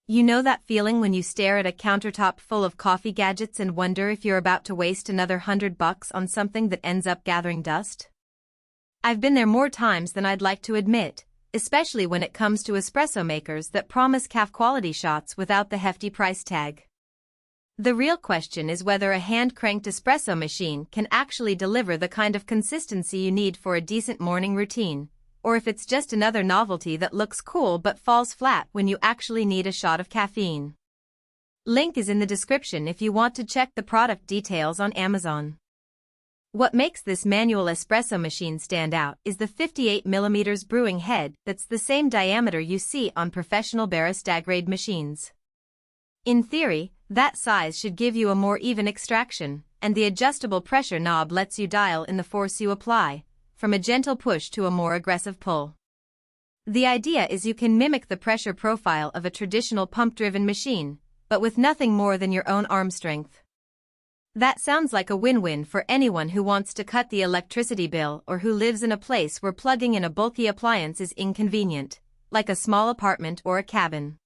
You know that feeling when you stare at a countertop full of coffee gadgets and wonder if you're about to waste another $100 on something that ends up gathering dust? I've been there more times than I'd like to admit, especially when it comes to espresso makers that promise caf-quality shots without the hefty price tag. The real question is whether a hand-cranked espresso machine can actually deliver the kind of consistency you need for a decent morning routine, or if it's just another novelty that looks cool but falls flat when you actually need a shot of caffeine. Link is in the description if you want to check the product details on Amazon. What makes this manual espresso machine stand out is the 58mm brewing head that's the same diameter you see on professional barista-grade machines. In theory, that size should give you a more even extraction, and the adjustable pressure knob lets you dial in the force you apply, from a gentle push to a more aggressive pull. The idea is you can mimic the pressure profile of a traditional pump-driven machine, but with nothing more than your own arm strength. That sounds like a win-win for anyone who wants to cut the electricity bill or who lives in a place where plugging in a bulky appliance is inconvenient, like a small apartment or a cabin.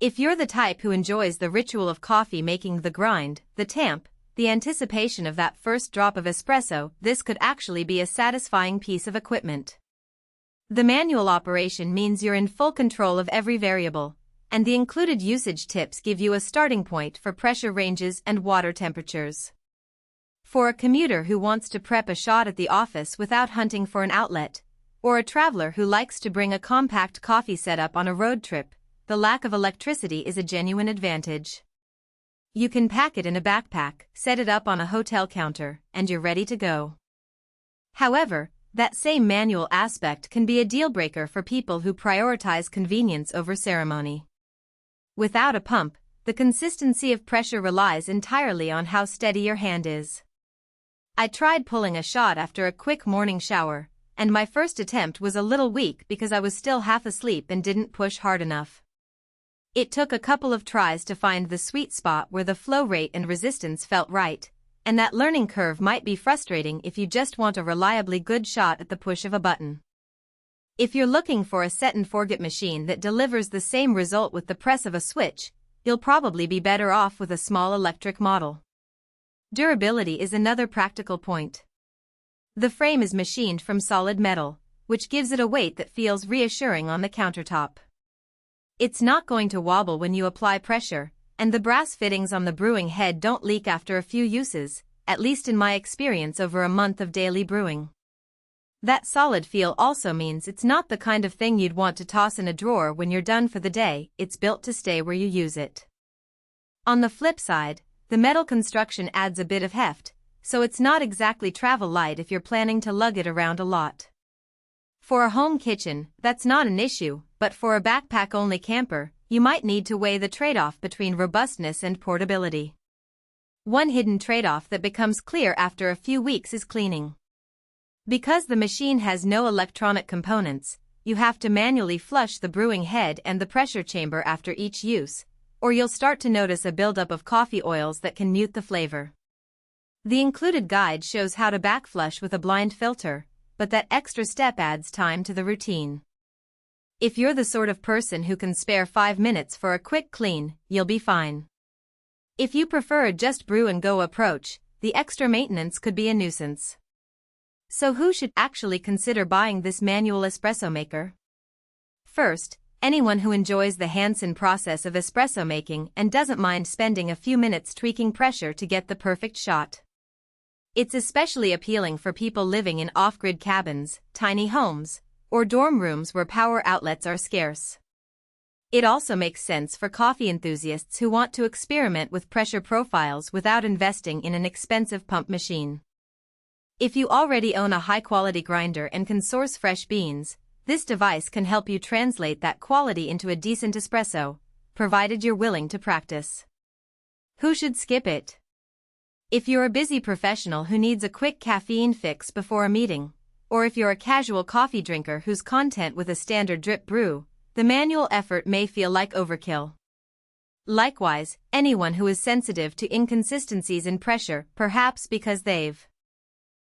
If you're the type who enjoys the ritual of coffee making, the grind, the tamp, the anticipation of that first drop of espresso, this could actually be a satisfying piece of equipment. The manual operation means you're in full control of every variable, and the included usage tips give you a starting point for pressure ranges and water temperatures. For a commuter who wants to prep a shot at the office without hunting for an outlet, or a traveler who likes to bring a compact coffee setup on a road trip, the lack of electricity is a genuine advantage. You can pack it in a backpack, set it up on a hotel counter, and you're ready to go. However, that same manual aspect can be a deal-breaker for people who prioritize convenience over ceremony. Without a pump, the consistency of pressure relies entirely on how steady your hand is. I tried pulling a shot after a quick morning shower, and my first attempt was a little weak because I was still half asleep and didn't push hard enough. It took a couple of tries to find the sweet spot where the flow rate and resistance felt right, and that learning curve might be frustrating if you just want a reliably good shot at the push of a button. If you're looking for a set-and-forget machine that delivers the same result with the press of a switch, you'll probably be better off with a small electric model. Durability is another practical point. The frame is machined from solid metal, which gives it a weight that feels reassuring on the countertop. It's not going to wobble when you apply pressure, and the brass fittings on the brewing head don't leak after a few uses, at least in my experience over a month of daily brewing. That solid feel also means it's not the kind of thing you'd want to toss in a drawer when you're done for the day. It's built to stay where you use it. On the flip side, the metal construction adds a bit of heft, so it's not exactly travel light if you're planning to lug it around a lot. For a home kitchen, that's not an issue, but for a backpack-only camper, you might need to weigh the trade-off between robustness and portability. One hidden trade-off that becomes clear after a few weeks is cleaning. Because the machine has no electronic components, you have to manually flush the brewing head and the pressure chamber after each use, or you'll start to notice a buildup of coffee oils that can mute the flavor. The included guide shows how to backflush with a blind filter, but that extra step adds time to the routine. If you're the sort of person who can spare 5 minutes for a quick clean, you'll be fine. If you prefer a just brew and go approach, the extra maintenance could be a nuisance. So who should actually consider buying this manual espresso maker? First, anyone who enjoys the hands-on process of espresso making and doesn't mind spending a few minutes tweaking pressure to get the perfect shot. It's especially appealing for people living in off-grid cabins, tiny homes, or dorm rooms where power outlets are scarce. It also makes sense for coffee enthusiasts who want to experiment with pressure profiles without investing in an expensive pump machine. If you already own a high-quality grinder and can source fresh beans, this device can help you translate that quality into a decent espresso, provided you're willing to practice. Who should skip it? If you're a busy professional who needs a quick caffeine fix before a meeting, or if you're a casual coffee drinker who's content with a standard drip brew, the manual effort may feel like overkill. Likewise, anyone who is sensitive to inconsistencies in pressure, perhaps because they've